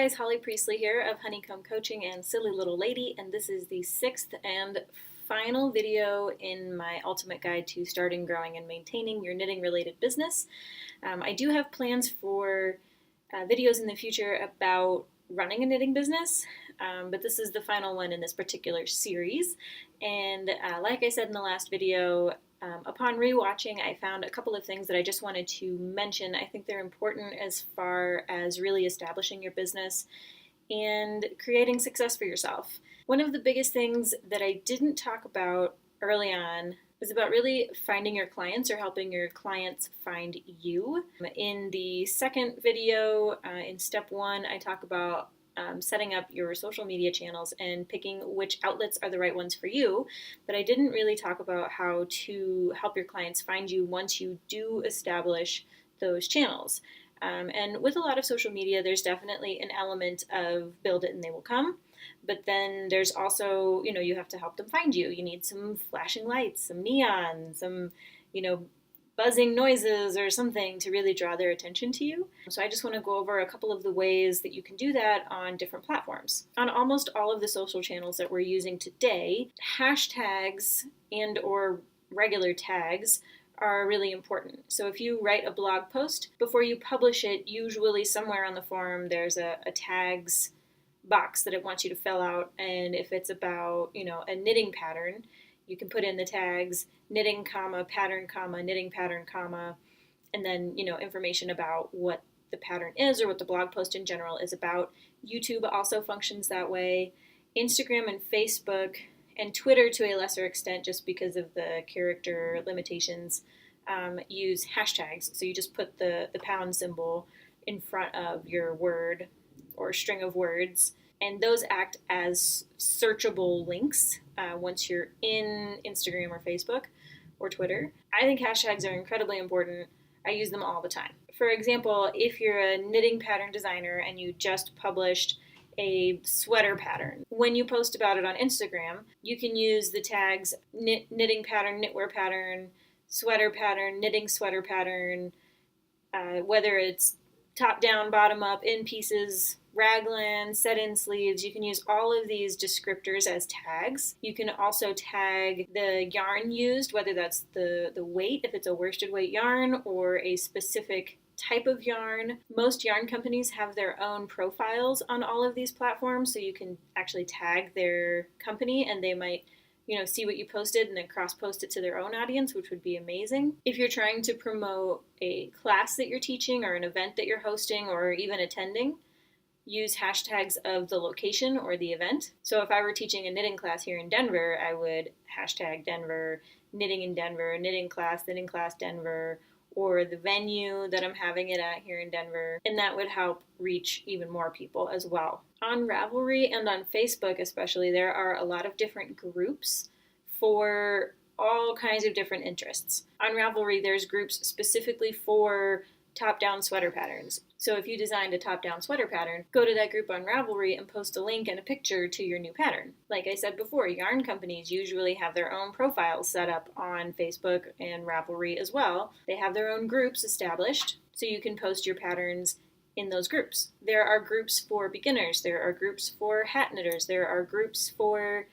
guys, Holly Priestley here of Honeycomb Coaching and Silly Little Lady, and this is the sixth and final video in my ultimate guide to starting, growing, and maintaining your knitting related business. I do have plans for videos in the future about running a knitting business, but this is the final one in this particular series. And like I said in the last video, upon rewatching, I found a couple of things that I just wanted to mention. I think they're important as far as really establishing your business and creating success for yourself. One of the biggest things that I didn't talk about early on is about really finding your clients or helping your clients find you. In the second video, in step one, I talk about setting up your social media channels and picking which outlets are the right ones for you, but I didn't really talk about how to help your clients find you once you do establish those channels. And with a lot of social media, there's definitely an element of build it and they will come. But then there's also, you have to help them find you. You need some flashing lights, some neon, some, buzzing noises or something to really draw their attention to you. So I just want to go over a couple of the ways that you can do that on different platforms. On almost all of the social channels that we're using today, hashtags and or regular tags are really important. So if you write a blog post, before you publish it, usually somewhere on the forum there's a tags box that it wants you to fill out, and if it's about a knitting pattern, you can put in the tags knitting pattern knitting pattern and then information about what the pattern is or what the blog post in general is about. YouTube also functions that way. Instagram and Facebook and Twitter to a lesser extent, just because of the character limitations, use hashtags. So you just put the pound symbol in front of your word or string of words, and those act as searchable links once you're in Instagram or Facebook or Twitter. I think hashtags are incredibly important. I use them all the time. For example, if you're a knitting pattern designer and you just published a sweater pattern, when you post about it on Instagram, you can use the tags knitting pattern, knitwear pattern, sweater pattern, knitting sweater pattern, whether it's top down, bottom up, in pieces, raglan, set-in sleeves. You can use all of these descriptors as tags. You can also tag the yarn used, whether that's the weight, if it's a worsted weight yarn, or a specific type of yarn. Most yarn companies have their own profiles on all of these platforms, so you can actually tag their company and they might see what you posted and then cross-post it to their own audience, which would be amazing. If you're trying to promote a class that you're teaching or an event that you're hosting or even attending, use hashtags of the location or the event. So if I were teaching a knitting class here in Denver, I would hashtag Denver, knitting in Denver, knitting class Denver, or the venue that I'm having it at here in Denver, and that would help reach even more people as well. On Ravelry and on Facebook especially, there are a lot of different groups for all kinds of different interests. On Ravelry, there's groups specifically for top-down sweater patterns. So if you designed a top-down sweater pattern, go to that group on Ravelry and post a link and a picture to your new pattern. Like I said before, yarn companies usually have their own profiles set up on Facebook and Ravelry as well. They have their own groups established, so you can post your patterns in those groups. There are groups for beginners, there are groups for hat knitters, there are groups for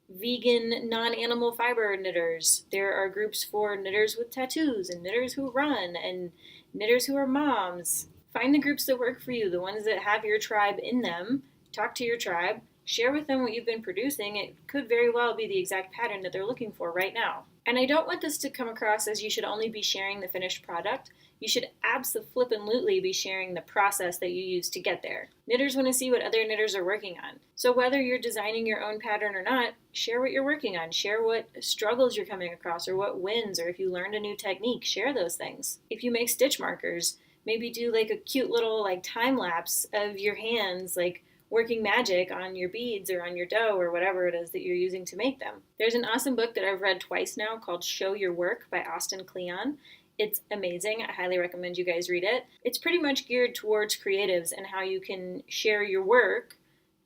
vegan, non-animal fiber knitters, there are groups for knitters with tattoos and knitters who run and knitters who are moms. Find the groups that work for you, the ones that have your tribe in them. Talk to your tribe. Share with them what you've been producing. It could very well be the exact pattern that they're looking for right now. And I don't want this to come across as you should only be sharing the finished product. You should abso-flippin' be sharing the process that you use to get there. Knitters want to see what other knitters are working on. So whether you're designing your own pattern or not, share what you're working on. Share what struggles you're coming across or what wins, or if you learned a new technique, share those things. If you make stitch markers, maybe do like a cute little time lapse of your hands, working magic on your beads or on your dough or whatever it is that you're using to make them. There's an awesome book that I've read twice now called Show Your Work by Austin Kleon. It's amazing. I highly recommend you guys read it. It's pretty much geared towards creatives and how you can share your work,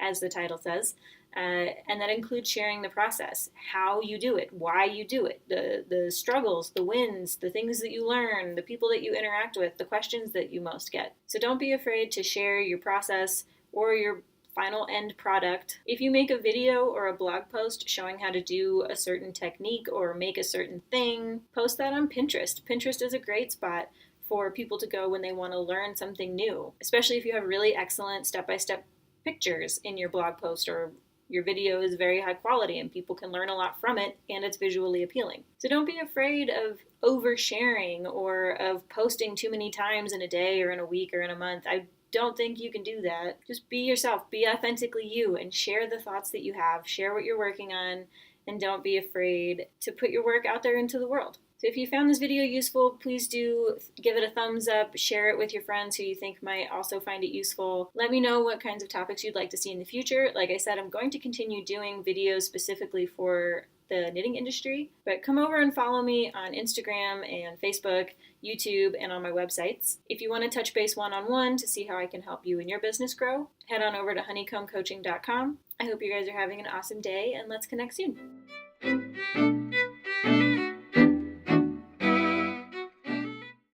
as the title says, and that includes sharing the process, how you do it, why you do it, the struggles, the wins, the things that you learn, the people that you interact with, the questions that you most get. So don't be afraid to share your process, or your final end product. If you make a video or a blog post showing how to do a certain technique or make a certain thing, post that on Pinterest. Pinterest is a great spot for people to go when they want to learn something new, especially if you have really excellent step-by-step pictures in your blog post, or your video is very high quality and people can learn a lot from it and it's visually appealing. So don't be afraid of oversharing or of posting too many times in a day or in a week or in a month. I don't think you can do that. Just be yourself, be authentically you, and share the thoughts that you have, share what you're working on, and don't be afraid to put your work out there into the world. So if you found this video useful, please do give it a thumbs up, share it with your friends who you think might also find it useful. Let me know what kinds of topics you'd like to see in the future. Like I said, I'm going to continue doing videos specifically for the knitting industry, but come over and follow me on Instagram and Facebook, YouTube, and on my websites. If you want to touch base one-on-one to see how I can help you and your business grow, head on over to honeycombcoaching.com. I hope you guys are having an awesome day, and let's connect soon.